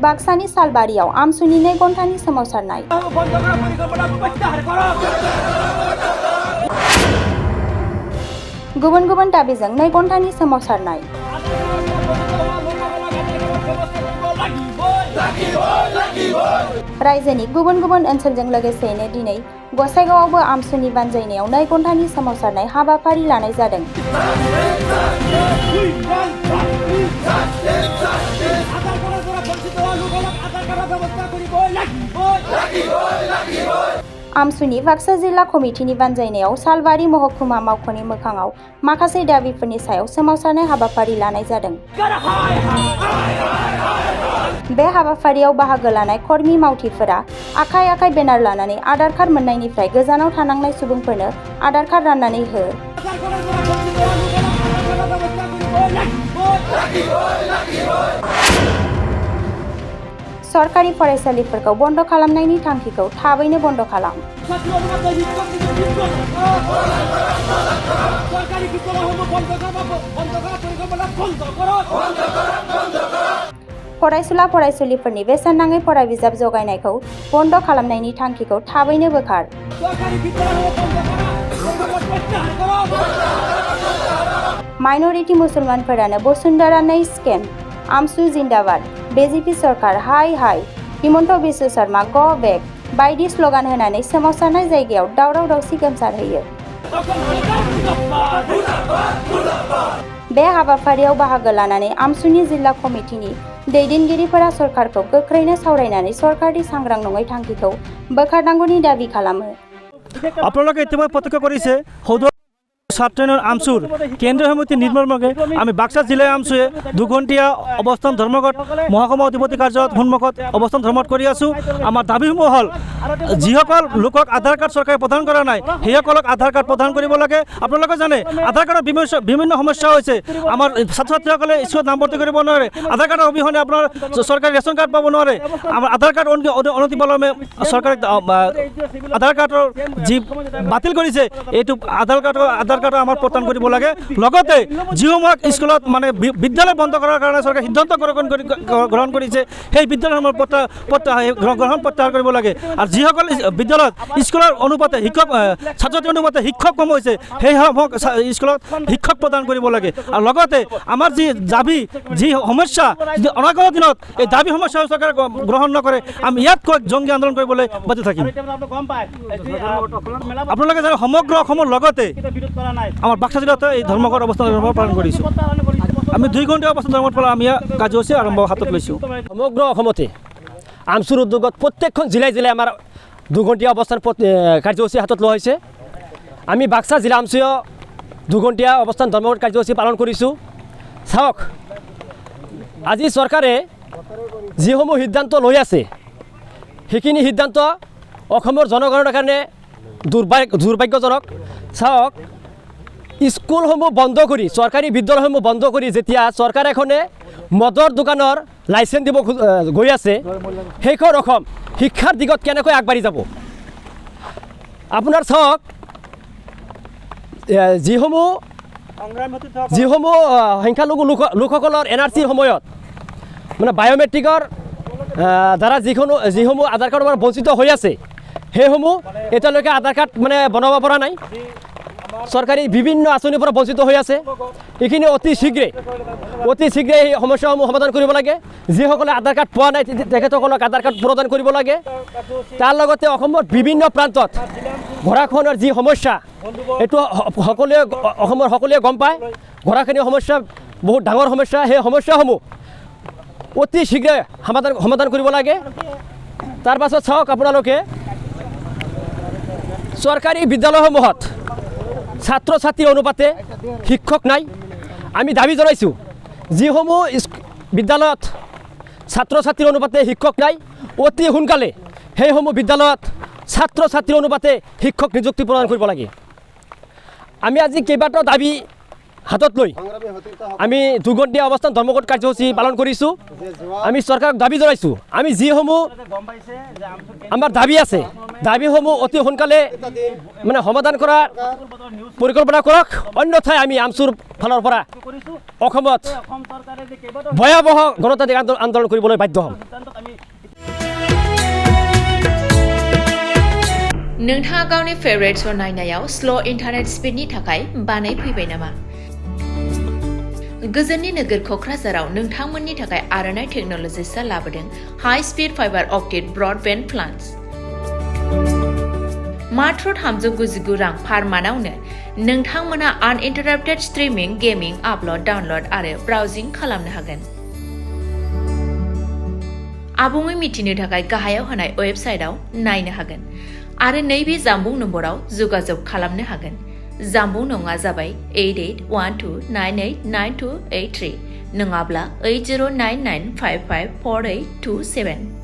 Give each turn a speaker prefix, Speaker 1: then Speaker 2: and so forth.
Speaker 1: बाक्सानि सालबारियाव आमसुनि 2 घन्टानि सोमावसारनाय। गुबुन गुबुन दाबिजों 2 घन्टानि सोमावसारनाय। रायजोनि गुबुन गुबुन ओनसोलजों लोगोसेनो दिनै गसाइगावआवबो आमसुनि बानजायनायाव 2 घन्टानि सोमावसारनाय हाबाफारि लानाय जादों। आमसुनि बाक्सा जिल्ला कमिटिनि बानजायनायाव सालबारि महकुमा मावख'नि मोखाङाव माखासे दाबिफोरनि सायाव सोमावसारनाय हाबाफारि लानाय जादों। बे हाबाफारियाव बाहागो लानाय कर्मी मावथिफोरा आखाइ आखाइ बेनार लानानै आधार कार्ड मोननायनिफ्राय गोजानाव थानांनाय सुबुंफोरनो आधार कार्ड राननानै हो। सरकारि फरायसालिफोरखौ बन्द खालामनायनि थांखिखौ थाबैनो बन्द खालाम। फरायसुला फरायसुलिफोरनि बेसेन नाङै फरा बिजाब जगायनायखौ बन्द खालामनायनि थांखिखौ थाबैनो बोखार। माइनरिटी मुसलमानफोरानो बसुन्धरा 2 स्केम। आमसु जिन्दाबाद। बीजेपी सरकार हाय हाय। हिमन्त बिश्व शर्मा गो बेक बायदि स्लोगान होनानै सोमावसारनाय जायगायाव दावराव दावसि गोमसारहोयो। बे हाबाफारियाव बाहागो लानानै आमसुनि जिल्ला कमिटिनि दैदेनगिरिफोरा सरकारखौ गोख्रैनो सावरायनानै सरकारनि सांग्रां नङै थांखिखौ बोखारनांगौनि दाबि खालामो।
Speaker 2: আপোনালোকে ইতিমধ্যে প্ৰত্যক্ষ কৰিছে ছাত্ৰনৰ আমচুৰ কেন্দ্ৰীয় সমিতি নিৰ্মলমৰ্গে আমি বাক্সা জিলাৰ আমচুৱে 2 ঘণ্টীয়া অৱস্থান ধৰ্মঘট মহকুমা অধিপতি কাৰ্যালয়ত সন্মুখত অৱস্থান ধৰ্মঘট কৰি আছোঁ। আমাৰ দাবীসমূহ হ'ল যিসকল লোকক আধাৰ কাৰ্ড চৰকাৰে প্ৰদান কৰা নাই সেইসকলক আধাৰ কাৰ্ড প্ৰদান কৰিব লাগে। আপোনালোকে জানে আধাৰ কাৰ্ডৰ বিভিন্ন সমস্যা হৈছে। আমাৰ ছাত্ৰ ছাত্ৰীসকলে স্কুলত নামভৰ্তি কৰিব নোৱাৰে। আধাৰ কাৰ্ডৰ অবিহনে আপোনাৰ চৰকাৰী ৰেচন কাৰ্ড পাব নোৱাৰে। আমাৰ আধাৰ কাৰ্ড অনতিপলমে চৰকাৰে আধাৰ কাৰ্ডৰ যি বাতিল কৰিছে এইটো আধাৰ কাৰ্ড আমাৰ প্ৰদান কৰিব লাগে। লগতে যিসমূহ স্কুলত মানে বিদ্যালয় বন্ধ কৰাৰ কাৰণে চৰকাৰে সিদ্ধান্ত গ্ৰহণ কৰিছে সেই বিদ্যালয়সমূহ গ্ৰহণ প্ৰত্যাহাৰ কৰিব লাগে। আৰু যিসকল বিদ্যালয়ত স্কুলৰ অনুপাতে শিক্ষক ছাত্ৰ ছাত্ৰীৰ অনুপাতে শিক্ষক কম হৈছে সেইসমূহ স্কুলত শিক্ষক প্ৰদান কৰিব লাগে। আৰু লগতে আমাৰ যি দাবী যি সমস্যা যদি অনাগত দিনত এই দাবী সমস্যা চৰকাৰে গ্ৰহণ নকৰে আমি ইয়াতকৈ জংগী আন্দোলন কৰিবলৈ বাধ্য থাকিম। আপোনালোকে জানে সমগ্ৰ অসমৰ লগতে আমাৰ বাক্সা জিলাতে এই ধৰ্মঘট অৱস্থান পালন কৰিছোঁ। আমি 2 ঘণ্টা অৱস্থান ধৰ্মঘট পালন আমি কাৰ্যসূচী আৰম্ভ হাতত লৈছোঁ।
Speaker 3: সমগ্ৰ অসমতে আমচুৰ উদ্যোগত প্ৰত্যেকখন জিলাই জিলাই আমাৰ 2 ঘণ্টীয়া অৱস্থান কাৰ্যসূচী হাতত লোৱা হৈছে। আমি বাক্সা জিলা আমচুৱে 2 ঘণ্টীয়া অৱস্থান ধৰ্মঘট কাৰ্যসূচী পালন কৰিছোঁ। চাওক আজি চৰকাৰে যিসমূহ সিদ্ধান্ত লৈ আছে সেইখিনি সিদ্ধান্ত অসমৰ জনগণৰ কাৰণে দুৰ্ভাগ্যজনক। চাওক স্কুলসমূহ বন্ধ কৰি চৰকাৰী বিদ্যালয়সমূহ বন্ধ কৰি যেতিয়া চৰকাৰ এখনে মদৰ দোকানৰ লাইচেঞ্চ দিব গৈ আছে সেইখন অসম শিক্ষাৰ দিগত কেনেকৈ আগবাঢ়ি যাব। আপোনাৰ চাওক যিসমূহ সংখ্যালঘু লোকসকলৰ NRCৰ সময়ত মানে বায়'মেট্ৰিকৰ দ্বাৰা যিসমূহ আধাৰ কাৰ্ডৰ পৰা বঞ্চিত হৈ আছে সেইসমূহ এতিয়ালৈকে আধাৰ কাৰ্ড মানে বনাব পৰা নাই। চৰকাৰী বিভিন্ন আঁচনিৰ পৰা বঞ্চিত হৈ আছে। এইখিনি অতি শীঘ্ৰে এই সমস্যাসমূহ সমাধান কৰিব লাগে। যিসকলে আধাৰ কাৰ্ড পোৱা নাই তেখেতসকলক আধাৰ কাৰ্ড প্ৰদান কৰিব লাগে। তাৰ লগতে অসমৰ বিভিন্ন প্ৰান্তত গৰাখহনীয়াৰ যি সমস্যা এইটো অসমৰ সকলোৱে গম পায়। গৰাখহনীয়াৰ সমস্যা বহুত ডাঙৰ সমস্যা। সেই সমস্যাসমূহ অতি শীঘ্ৰে সমাধান কৰিব লাগে। তাৰ পাছত চাওক আপোনালোকে চৰকাৰী বিদ্যালয়সমূহত ছাত্ৰ ছাত্ৰীৰ অনুপাতে শিক্ষক নাই। আমি দাবী জনাইছোঁ যিসমূহ বিদ্যালয়ত ছাত্ৰ ছাত্ৰীৰ অনুপাতে শিক্ষক নাই অতি সোনকালে সেইসমূহ বিদ্যালয়ত ছাত্ৰ ছাত্ৰীৰ অনুপাতে শিক্ষক নিযুক্তি প্ৰদান কৰিব লাগে। আমি আজি কেইবাটাও দাবী হাতত লৈ আমি দুঘণ্টীয়া অৱস্থান ধৰ্মঘট কাৰ্যসূচী পালন কৰিছোঁ আমি চৰকাৰক দাবী জনাইছোঁ আমি যিসমূহ আমাৰ দাবী আছে দাবীসমূহ অতি সোনকালে মানে সমাধান কৰাৰ পৰিকল্পনা কৰক অন্যথাই আমি আমচুৰ ফালৰ পৰা অসমত ভয়াৱহ গণতান্ত্ৰিক আন্দোলন কৰিবলৈ বাধ্য হ'ম
Speaker 4: नोंथाङा गावनि फेभरेट श' नायनायाव स्ल' इन्टारनेट स्पिडनि थाखाय बानाय फैबाय नामा गोजोननि नोगोर क'क्राझाराव नोंथांमोननि थाखाय आर'नाइ टेक्न'लजिसआ लाबोदों high speed fibre optic broadband plans मात्र 399 रां पार मानावनो नोंथांमोना आनइन्टाराप्टेड स्ट्रीमिंग गेमिं आपल'ड डाउनल'ड आरो ब्राउजिं खालामनो हागोन आबुङै मिथिनो थाखाय गाहायाव होनाय वेबसाइटआव नायनो हागोन आरो नैबे जामबुं नम्बराव जगाजग खालामनो हागोन जामबुं नङा जाबाय 8812989283 नङाब्ला 8099554827